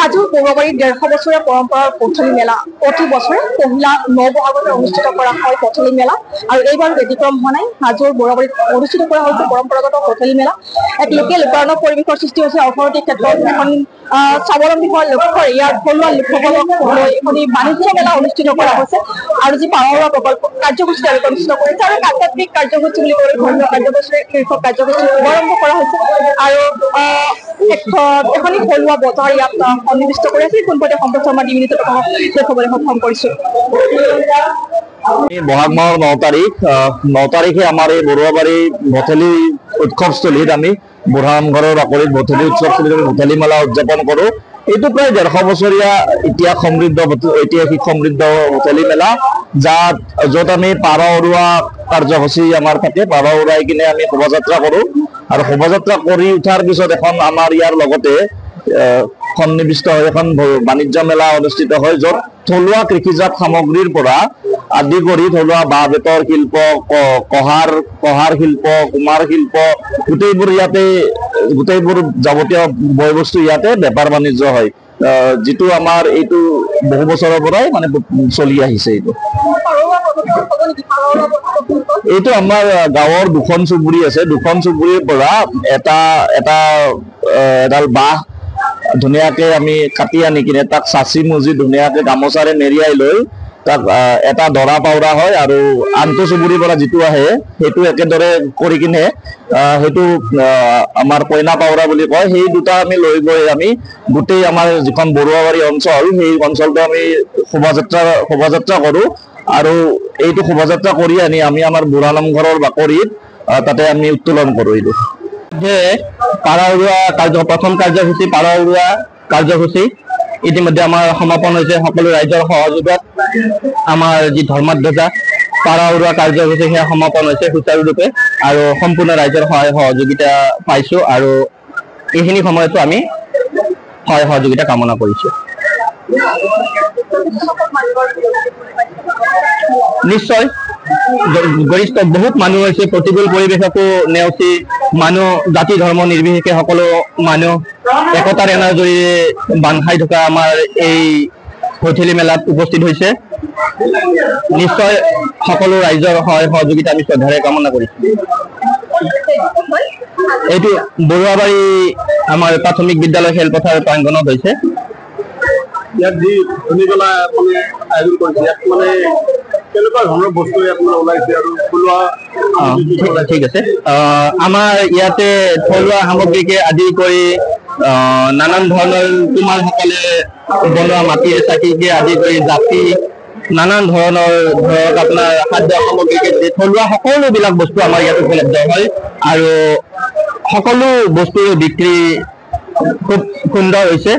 হাজোৰ পৌৰবাৰীত 150 বছৰীয়া পৰম্পৰাৰ পথলি মেলা প্ৰতি বছৰে পহিলা নবহাগতে অনুষ্ঠিত কৰা হয় পথলি মেলা আৰু এইবাৰ ব্যতিক্ৰম হোৱা নাই। হাজোৰ পৌৰবাৰীত অনুষ্ঠিত কৰা হৈছে পৰম্পৰাগত পথলি মেলা। এক লোকে লোকাৰণ্য পৰিৱেশৰ সৃষ্টি হৈছে। অৰ্থনৈতিক ক্ষেত্ৰত এখন স্বাৱলম্বী হোৱাৰ লক্ষ্যৰে ইয়াৰ থলুৱা লোকসকলক লৈ এখন বাণিজ্য মেলা অনুষ্ঠিত কৰা হৈছে আৰু যি পাৰহৰুৱা প্ৰকল্প কাৰ্যসূচী তেওঁলোকে অনুষ্ঠিত কৰিছে আৰু আধ্যাত্মিক কাৰ্যসূচী বুলি ক'লে ধৰ্মীয় কাৰ্যসূচী শীৰ্ষক কাৰ্যসূচী শুভাৰম্ভ কৰা হৈছে আৰু এখনি থলুৱা বজাৰ ইয়াত সন্নিৱিষ্ট কৰি আছে। পোনপটীয়া সম্প্ৰচাৰ শৰ্মা ডিমিনিটত দেখুৱাবলৈ সক্ষম কৰিছো। বহাগ মাহৰ 9 তাৰিখে আমাৰ এই বৰুৱাবাৰী ভঠেলি উৎসৱস্থলীত আমি বুঢ়ামঘৰৰ বাকৰিত ভঠেলি উৎসৱস্থলীত আমি ভঠেলি মেলা উদযাপন কৰো। এইটো প্ৰায় 150 বছৰীয়া ঐতিহাসিক সমৃদ্ধ ভঠেলি মেলা, য'ত আমি পাৰ উৰুৱা কাৰ্যসূচী আমাৰ থাকে। পাৰ উৰুৱাই কিনে আমি শোভাযাত্ৰা কৰো আৰু শোভাযাত্ৰা কৰি উঠাৰ পিছত এখন আমাৰ ইয়াৰ লগতে সন্নিৱিষ্ট হৈ এখন বাণিজ্য মেলা অনুষ্ঠিত হয়, য'ত থলুৱা কৃষিজাত সামগ্ৰীৰ পৰা আদি কৰি থলুৱা বাঁহ বেতৰ শিল্প, কহাৰ শিল্প, কুমাৰ শিল্প গোটেইবোৰ যাৱতীয় বয় বস্তু ইয়াতে বেপাৰ বাণিজ্য হয়, যিটো আমাৰ এইটো বহু বছৰৰ পৰাই মানে চলি আহিছে। এইটো আমাৰ গাঁৱৰ 2খন চুবুৰী আছে। 2খন চুবুৰীৰ পৰা এডাল বাঁহ ধুনীয়াকে আমি কাটি আনি কিনে তাক চাচি মুজি ধুনীয়াকে গামোচাৰে মেৰিয়াই লৈ তাক এটা দৰা পাউৰা হয় আৰু আনটো চুবুৰীৰ পৰা যিটো আহে সেইটো একেদৰে কৰি কিনে সেইটো আমাৰ কইনা পাউৰা বুলি কয়। সেই দুটা আমি লৈ গৈ আমি গোটেই আমাৰ যিখন বৰুৱাবাৰী অঞ্চল সেই অঞ্চলটো আমি শোভাযাত্ৰা কৰো আৰু এইটো শোভাযাত্ৰা কৰি আনি আমি আমাৰ বুঢ়া নামঘৰৰ বাকৰিত তাতে আমি উত্তোলন কৰো। এইটো যে পাৰ উৰুৱা প্ৰথম কাৰ্যসূচী পাৰ উৰুৱা কাৰ্যসূচী ইতিমধ্যে আমাৰ সমাপন হৈছে। সকলো ৰাইজৰ সহযোগত আমাৰ যি ধৰ্মধ্বজা পাৰ উৰুৱা কাৰ্যসূচী সেয়া সমাপন হৈছে সুচাৰুৰূপে আৰু সম্পূৰ্ণ ৰাইজৰ সহায় সহযোগিতা পাইছো আৰু এইখিনি সময়তো আমি সহায় সহযোগিতা কামনা কৰিছো। নিশ্চয় গৰিষ্ঠ বহুত মানুহ হৈছে। প্ৰতিকূল পৰিৱেশকো নেওচি মানুহ জাতি ধৰ্ম নিৰ্বিশেষে সকলো মানুহ একতাৰ এনাজৰীৰে বান্ধ খাই থকা আমাৰ এই ভঠেলি মেলাত উপস্থিত হৈছে। নিশ্চয় সকলো ৰাইজৰ সহায় সহযোগিতা আমি শ্ৰদ্ধাৰে কামনা কৰিছো। এইটো বৰুৱাবাৰী আমাৰ প্ৰাথমিক বিদ্যালয় খেলপথাৰ প্ৰাংগণত হৈছে। ইয়াত যি ভঠেলি মেলা আয়োজন কৰিছে, ইয়াত মানে কেনেকুৱা ধৰণৰ বস্তু ইয়াত ওলাইছে আৰু থলুৱা ঠিক আছে। আমাৰ ইয়াতে থলুৱা সামগ্ৰীকে আদি কৰি নানান ধৰণৰ কুমাৰসকলে বনোৱা মাটিৰ চাকিকে আদি কৰি জাপি নানান ধৰণৰ ধৰক আপোনাৰ খাদ্য সামগ্ৰীকে থলুৱা সকলোবিলাক বস্তু আমাৰ ইয়াত উপলব্ধ হয় আৰু সকলো বস্তুৰ বিক্ৰী খুব সুন্দৰ হৈছে।